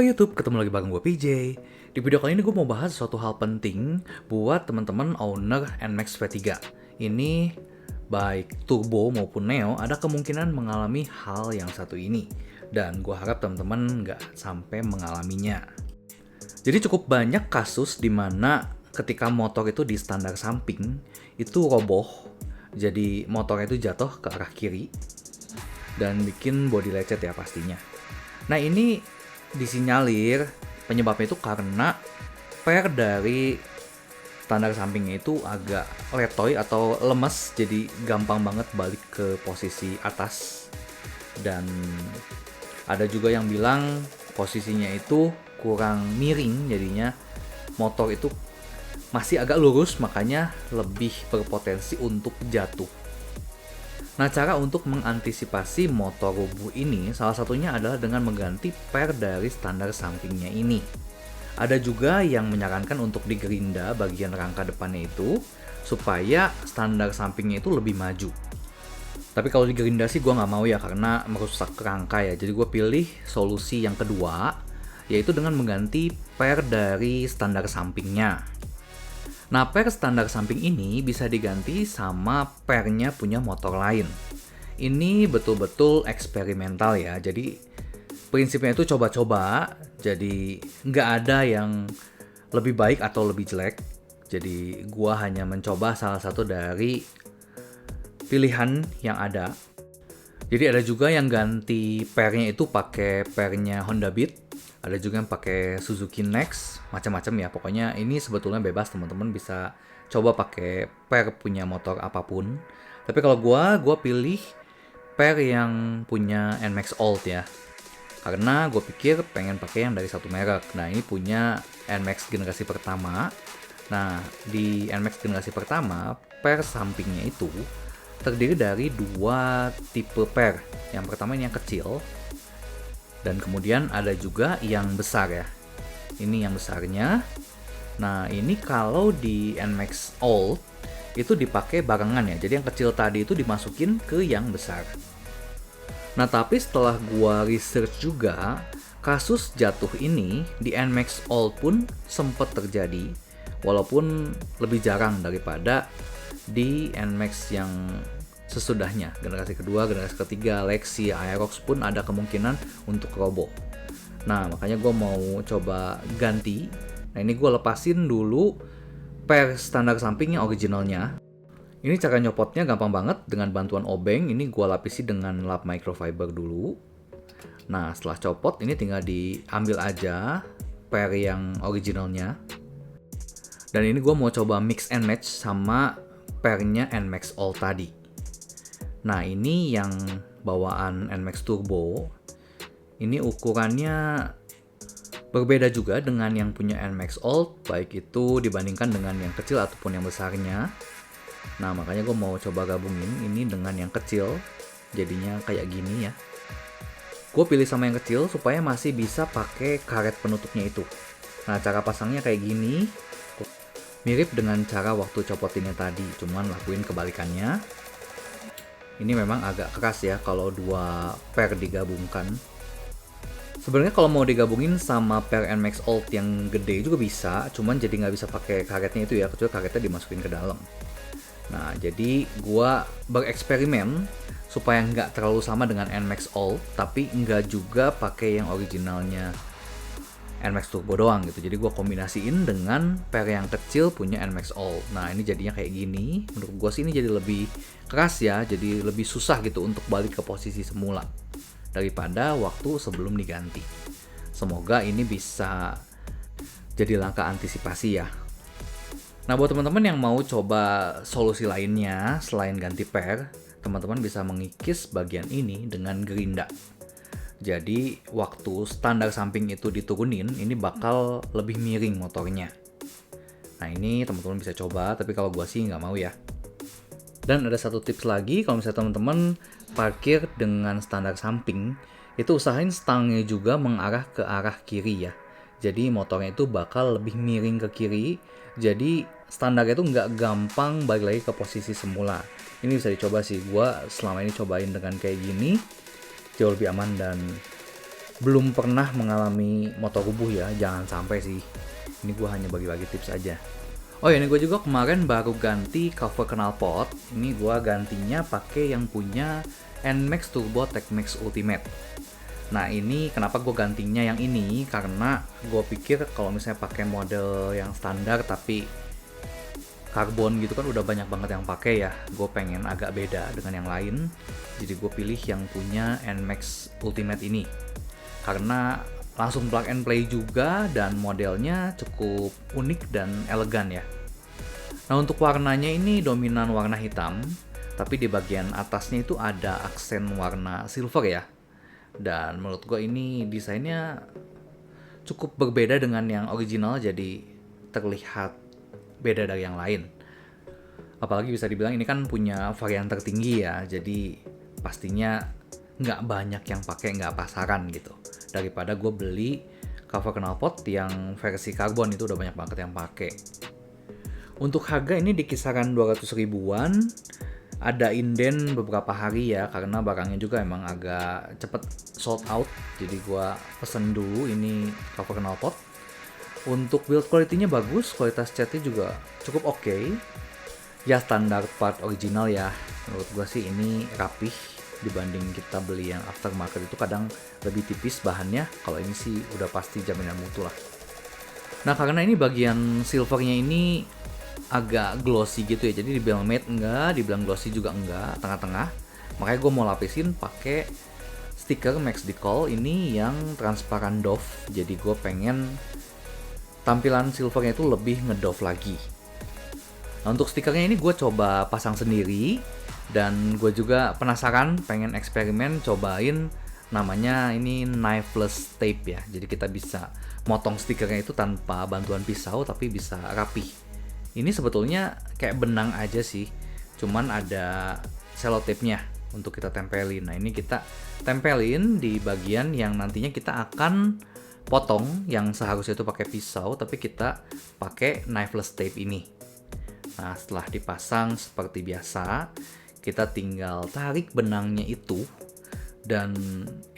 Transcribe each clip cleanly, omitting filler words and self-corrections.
Halo YouTube, ketemu lagi bareng gue PJ. Di video kali ini gue mau bahas suatu hal penting buat teman-teman owner NMAX V3. Ini baik turbo maupun neo ada kemungkinan mengalami hal yang satu ini. Dan gue harap teman-teman nggak sampai mengalaminya. Jadi cukup banyak kasus di mana ketika motor itu di standar samping itu roboh. Jadi motor itu jatuh ke arah kiri dan bikin bodi lecet ya pastinya. Nah ini disinyalir penyebabnya itu karena per dari standar sampingnya itu agak letoy atau lemes, jadi gampang banget balik ke posisi atas. Dan ada juga yang bilang posisinya itu kurang miring, jadinya motor itu masih agak lurus, makanya lebih berpotensi untuk jatuh. Nah, cara untuk mengantisipasi motor rubuh ini salah satunya adalah dengan mengganti per dari standar sampingnya ini. Ada juga yang menyarankan untuk digerinda bagian rangka depannya itu supaya standar sampingnya itu lebih maju. Tapi kalau digerinda sih gue nggak mau ya karena merusak rangka ya. Jadi gue pilih solusi yang kedua, yaitu dengan mengganti per dari standar sampingnya. Nah, per standar samping ini bisa diganti sama pernya punya motor lain. Ini betul-betul eksperimental ya, jadi prinsipnya itu coba-coba, jadi nggak ada yang lebih baik atau lebih jelek. Jadi gua hanya mencoba salah satu dari pilihan yang ada. Jadi ada juga yang ganti pernya itu pakai pernya Honda Beat. Ada juga yang pakai Suzuki Next, macam-macam ya. Pokoknya ini sebetulnya bebas, teman-teman bisa coba pakai per punya motor apapun. Tapi kalau gua pilih per yang punya NMAX Old ya. Karena gue pikir pengen pakai yang dari satu merek. Nah, ini punya NMAX generasi pertama. Nah, di NMAX generasi pertama, per sampingnya itu terdiri dari dua tipe per. Yang pertama ini yang kecil, dan kemudian ada juga yang besar ya. Ini yang besarnya. Nah, ini kalau di NMAX Old itu dipakai barengan ya. Jadi yang kecil tadi itu dimasukin ke yang besar. Nah, tapi setelah gua research juga, kasus jatuh ini di NMAX Old pun sempat terjadi, walaupun lebih jarang daripada di NMAX yang sesudahnya. Generasi kedua, generasi ketiga, Lexi, Aerox pun ada kemungkinan untuk roboh. Nah, makanya gue mau coba ganti. Nah, ini gue lepasin dulu per standar sampingnya originalnya. Ini cara nyopotnya gampang banget dengan bantuan obeng. Ini gue lapisi dengan lap microfiber dulu. Nah, setelah copot ini tinggal diambil aja per yang originalnya. Dan ini gue mau coba mix and match sama pernya NMAX All tadi. Nah, ini yang bawaan NMAX Turbo. Ini ukurannya berbeda juga dengan yang punya NMAX Old, baik itu dibandingkan dengan yang kecil ataupun yang besarnya. Nah, makanya gue mau coba gabungin ini dengan yang kecil, jadinya kayak gini ya. Gue pilih sama yang kecil supaya masih bisa pakai karet penutupnya itu. Nah, cara pasangnya kayak gini, mirip dengan cara waktu copotinnya tadi, cuman lakuin kebalikannya. Ini memang agak keras ya kalau dua per digabungkan. Sebenarnya kalau mau digabungin sama per NMAX Old yang gede juga bisa, cuman jadi nggak bisa pakai karetnya itu ya, kecuali karetnya dimasukin ke dalam. Nah, jadi gua bereksperimen supaya nggak terlalu sama dengan NMAX Old, tapi nggak juga pakai yang originalnya NMAX Turbo doang gitu. Jadi gue kombinasiin dengan per yang kecil punya NMAX All. Nah, ini jadinya kayak gini. Menurut gue sih ini jadi lebih keras ya, jadi lebih susah gitu untuk balik ke posisi semula daripada waktu sebelum diganti. Semoga ini bisa jadi langkah antisipasi ya. Nah, buat teman-teman yang mau coba solusi lainnya selain ganti per, teman-teman bisa mengikis bagian ini dengan gerinda. Jadi waktu standar samping itu diturunin, ini bakal lebih miring motornya. Nah, ini teman-teman bisa coba, tapi kalau gua sih nggak mau ya. Dan ada satu tips lagi, kalau misalnya teman-teman parkir dengan standar samping, itu usahain stangnya juga mengarah ke arah kiri ya. Jadi motornya itu bakal lebih miring ke kiri, jadi standarnya itu nggak gampang balik lagi ke posisi semula. Ini bisa dicoba sih, gua selama ini cobain dengan kayak gini, jauh lebih aman dan belum pernah mengalami motor rubuh ya, jangan sampai sih. Ini gue hanya bagi-bagi tips aja. Oh ya, ini gue juga kemarin baru ganti cover knalpot. Ini gue gantinya pakai yang punya NMAX Turbo TechMax Ultimate. Nah ini kenapa gue gantinya yang ini, karena gue pikir kalau misalnya pakai model yang standar tapi karbon gitu kan udah banyak banget yang pakai ya. Gue pengen agak beda dengan yang lain, jadi gue pilih yang punya NMAX Ultimate ini karena langsung plug and play juga dan modelnya cukup unik dan elegan ya. Nah untuk warnanya ini dominan warna hitam, tapi di bagian atasnya itu ada aksen warna silver ya. Dan menurut gue ini desainnya cukup berbeda dengan yang original, jadi terlihat beda dari yang lain. Apalagi bisa dibilang ini kan punya varian tertinggi ya, jadi pastinya nggak banyak yang pakai, nggak pasaran gitu. Daripada gue beli cover knalpot yang versi karbon itu udah banyak banget yang pakai. Untuk harga ini di kisaran 200 ribuan. Ada inden beberapa hari ya, karena barangnya juga emang agak cepet sold out. Jadi gue pesen dulu ini cover knalpot. Untuk build quality-nya bagus, kualitas catnya juga cukup oke. Ya standar part original ya. Menurut gue sih ini rapih dibanding kita beli yang aftermarket itu kadang lebih tipis bahannya. Kalau ini sih udah pasti jaminan mutu lah. Nah karena ini bagian silvernya ini agak glossy gitu ya, jadi dibilang matte enggak, dibilang glossy juga enggak, tengah-tengah. Makanya gue mau lapisin pakai stiker Max Decal ini yang transparan doff. Jadi gue pengen tampilan silvernya itu lebih ngedoff lagi. Nah untuk stikernya ini gue coba pasang sendiri, dan gue juga penasaran pengen eksperimen cobain namanya ini knifeless tape ya. Jadi kita bisa motong stikernya itu tanpa bantuan pisau tapi bisa rapih. Ini sebetulnya kayak benang aja sih, cuman ada selotipnya untuk kita tempelin. Nah ini kita tempelin di bagian yang nantinya kita akan potong, yang seharusnya itu pakai pisau tapi kita pakai knifeless tape ini. Nah setelah dipasang seperti biasa, kita tinggal tarik benangnya itu. Dan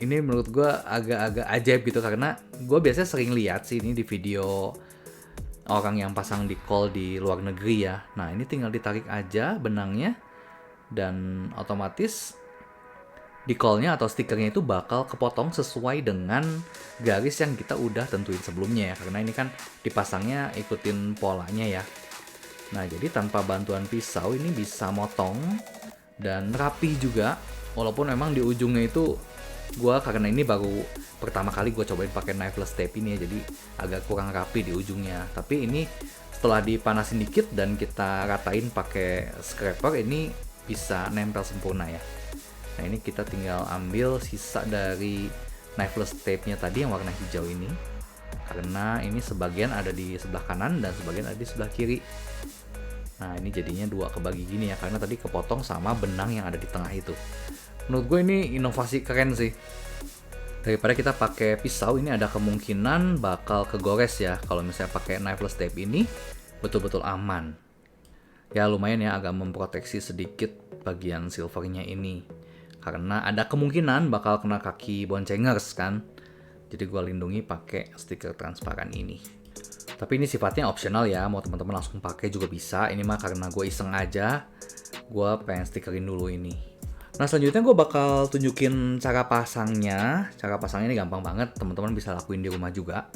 ini menurut gue agak-agak ajaib gitu, karena gue biasanya sering lihat sih ini di video orang yang pasang decal di luar negeri ya. Nah ini tinggal ditarik aja benangnya, dan otomatis decalnya atau stikernya itu bakal kepotong sesuai dengan garis yang kita udah tentuin sebelumnya ya. Karena ini kan dipasangnya ikutin polanya ya. Nah jadi tanpa bantuan pisau ini bisa motong dan rapih juga. Walaupun memang di ujungnya itu karena ini baru pertama kali gue cobain pakai knifeless tape ini ya, jadi agak kurang rapi di ujungnya. Tapi ini setelah dipanasin dikit dan kita ratain pakai scraper, ini bisa nempel sempurna ya. Nah ini kita tinggal ambil sisa dari knifeless tape-nya tadi yang warna hijau ini, karena ini sebagian ada di sebelah kanan dan sebagian ada di sebelah kiri. Nah ini jadinya dua kebagi gini ya, karena tadi kepotong sama benang yang ada di tengah itu. Menurut gue ini inovasi keren sih. Daripada kita pakai pisau, ini ada kemungkinan bakal kegores ya. Kalau misalnya pakai knifeless tape ini betul-betul aman. Ya lumayan ya, agak memproteksi sedikit bagian silvernya ini, karena ada kemungkinan bakal kena kaki boncengers kan. Jadi gue lindungi pakai stiker transparan ini. Tapi ini sifatnya optional ya, mau teman-teman langsung pakai juga bisa. Ini mah karena gue iseng aja, gue pengen stikerin dulu ini. Nah selanjutnya gue bakal tunjukin cara pasangnya. Cara pasangnya ini gampang banget, teman-teman bisa lakuin di rumah juga.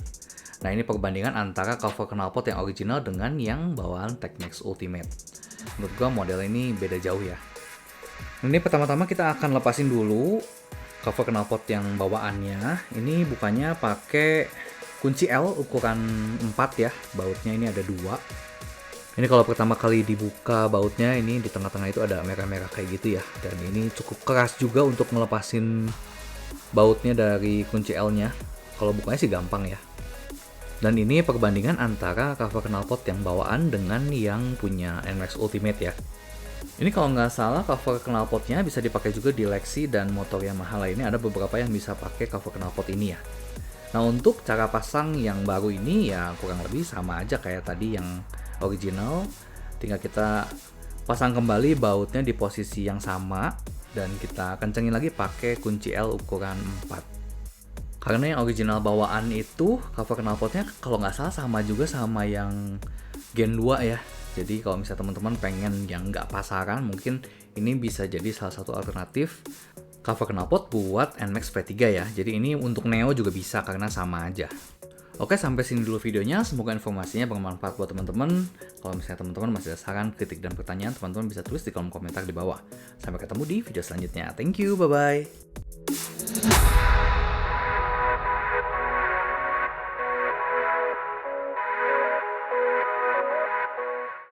Nah ini perbandingan antara cover knalpot yang original dengan yang bawaan TechMax Ultimate. Menurut gue model ini beda jauh ya. Ini pertama-tama kita akan lepasin dulu cover knalpot yang bawaannya. Ini bukannya pakai kunci L ukuran 4 ya, bautnya ini ada 2. Ini kalau pertama kali dibuka bautnya, ini di tengah-tengah itu ada merah-merah kayak gitu ya. Dan ini cukup keras juga untuk ngelepasin bautnya dari kunci L-nya. Kalau bukanya sih gampang ya. Dan ini perbandingan antara cover knalpot yang bawaan dengan yang punya NMAX Ultimate ya. Ini kalau nggak salah cover knalpotnya bisa dipakai juga di Lexi dan motor Yamaha lainnya. Ada beberapa yang bisa pakai cover knalpot ini ya. Nah untuk cara pasang yang baru ini ya kurang lebih sama aja kayak tadi yang original. Tinggal kita pasang kembali bautnya di posisi yang sama dan kita kencengin lagi pakai kunci L ukuran 4. Karena yang original bawaan itu cover knalpotnya kalau nggak salah sama juga sama yang Gen 2 ya. Jadi kalau misalnya teman-teman pengen yang nggak pasaran, mungkin ini bisa jadi salah satu alternatif cover knalpot buat NMAX V3 ya. Jadi ini untuk Neo juga bisa karena sama aja. Oke, sampai sini dulu videonya. Semoga informasinya bermanfaat buat teman-teman. Kalau misalnya teman-teman masih ada saran, kritik, dan pertanyaan, teman-teman bisa tulis di kolom komentar di bawah. Sampai ketemu di video selanjutnya. Thank you, bye-bye.